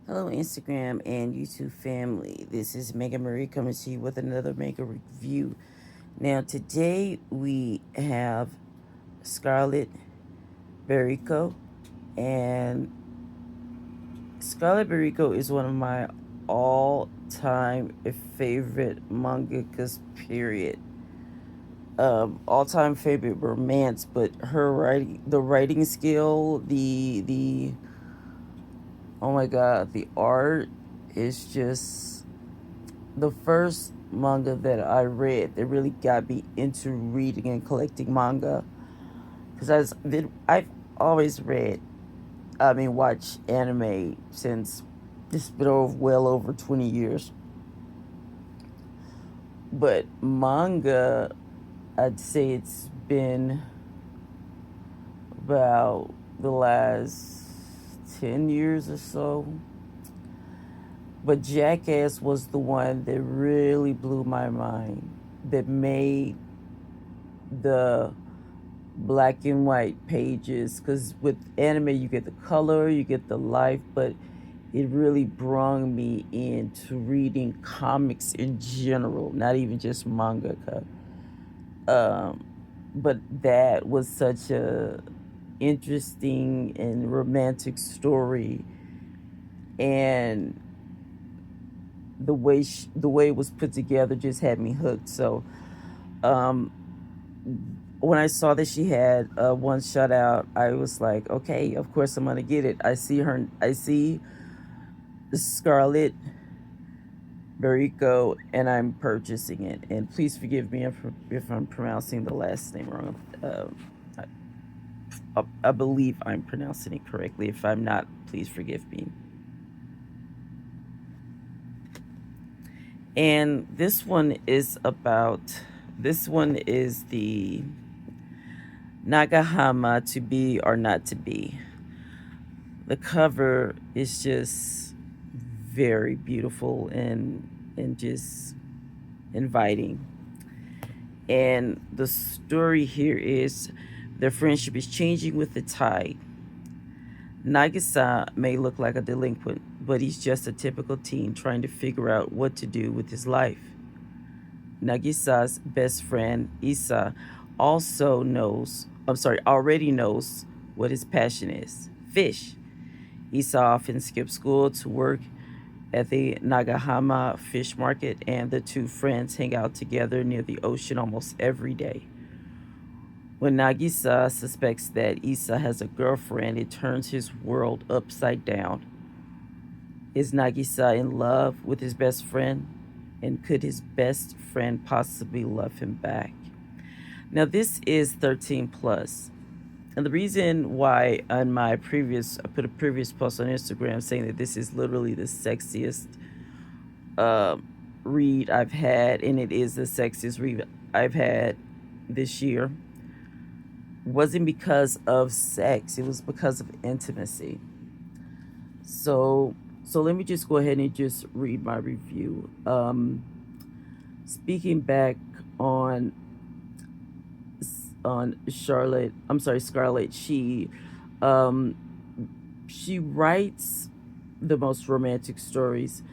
Hello, Instagram and YouTube family. This is Mega Marie coming to you with another Mega review. Now, today we have Scarlet Beriko, and Scarlet Beriko is one of my all-time favorite mangakas. Period. All-time favorite romance, but her writing, the writing skill, the oh my god, the art is just the first manga that I read that really got me into reading and collecting manga. Because I've always read, watched anime since it's been well over 20 years. But manga, I'd say it's been about the last 10 years or so. But Jackass was the one that really blew my mind, that made the black and white pages. Because with anime, you get the color, you get the life, but it really brung me into reading comics in general, not even just mangaka. Um, but that was such a interesting and romantic story, and the way it was put together just had me hooked. So um, when I saw that she had one shutout, I was like, okay, of course I'm gonna get it. I see Scarlet Beriko, and I'm purchasing it. And please forgive me if I'm pronouncing the last name wrong. I believe I'm pronouncing it correctly. If I'm not, please forgive me. And this one is the Nagahama, to be or not to be. The cover is just very beautiful and just inviting. And the story here is their friendship is changing with the tide. Nagisa may look like a delinquent, but he's just a typical teen trying to figure out what to do with his life. Nagisa's best friend, Isa, already knows what his passion is: fish. Isa often skips school to work at the Nagahama fish market, and the two friends hang out together near the ocean almost every day. When Nagisa suspects that Isa has a girlfriend, it turns his world upside down. Is Nagisa in love with his best friend? And could his best friend possibly love him back? Now, this is 13 plus. And the reason why I put a previous post on Instagram saying that this is literally the sexiest uh, read I've had, and it is the sexiest read I've had this year, wasn't because of sex. It was because of intimacy. So, so let me just go ahead and just read my review. Speaking back on Scarlett, um, she writes the most romantic stories,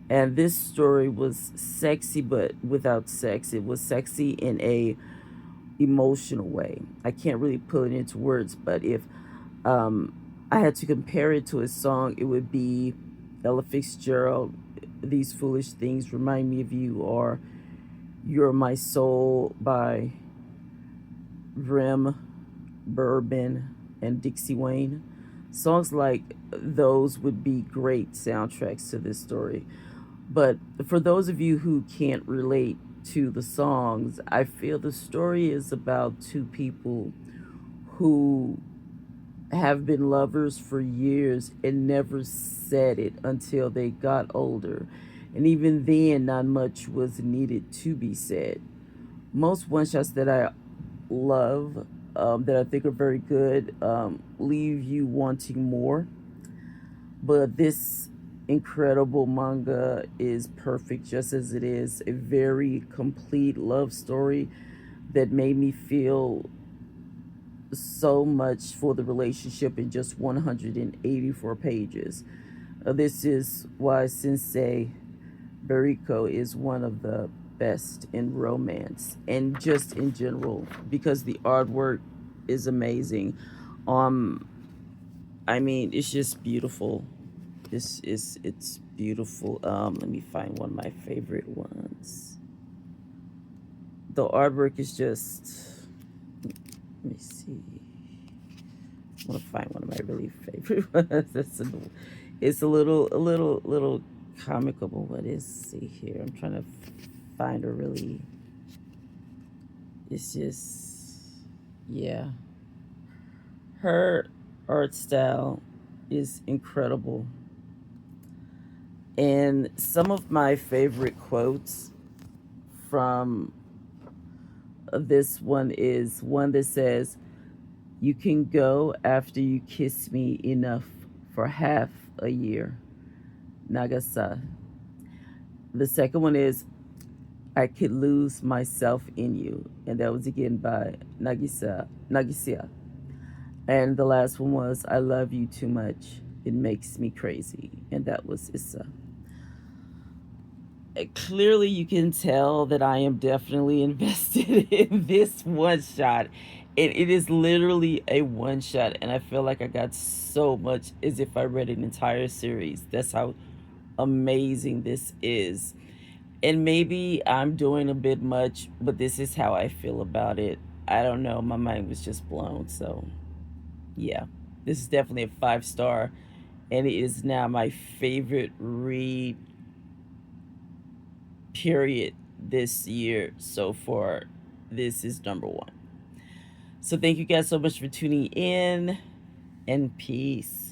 and this story was sexy but without sex. It was sexy in a emotional way. I can't really put it into words, but if um, I had to compare it to a song, it would be Ella Fitzgerald, "These Foolish Things Remind Me of You," or "You're My Soul" by Rim, Bourbon, and Dixie Wayne. Songs like those would be great soundtracks to this story. But for those of you who can't relate to the songs, I feel the story is about two people who have been lovers for years and never said it until they got older. And even then, not much was needed to be said. Most one shots that I love, that I think are very good, leave you wanting more. But this incredible manga is perfect just as it is. A very complete love story that made me feel so much for the relationship in just 184 pages. This is why Sensei Beriko is one of the best in romance and just in general because the artwork is amazing. Um, I mean, it's just beautiful. It's beautiful. Let me find one of my favorite ones. The artwork is just. Let me see. I want to find one of my really favorite ones. It's a little comical. But what is? See here. I'm trying to find a really. It's just, yeah. Her art style is incredible. And some of my favorite quotes from this one is one that says, "You can go after you kiss me enough for half a year." Nagasa. The second one is, "I could lose myself in you." And that was again by Nagisa. And the last one was, "I love you too much. It makes me crazy." And that was Issa. Clearly, you can tell that I am definitely invested in this one shot. It is literally a one shot, and I feel like I got so much as if I read an entire series. That's how amazing this is. And maybe I'm doing a bit much, but this is how I feel about it. I don't know. My mind was just blown. So, yeah, this is definitely a 5 star, and it is now my favorite read period this year so far. This is number one. So, thank you guys so much for tuning in, and peace.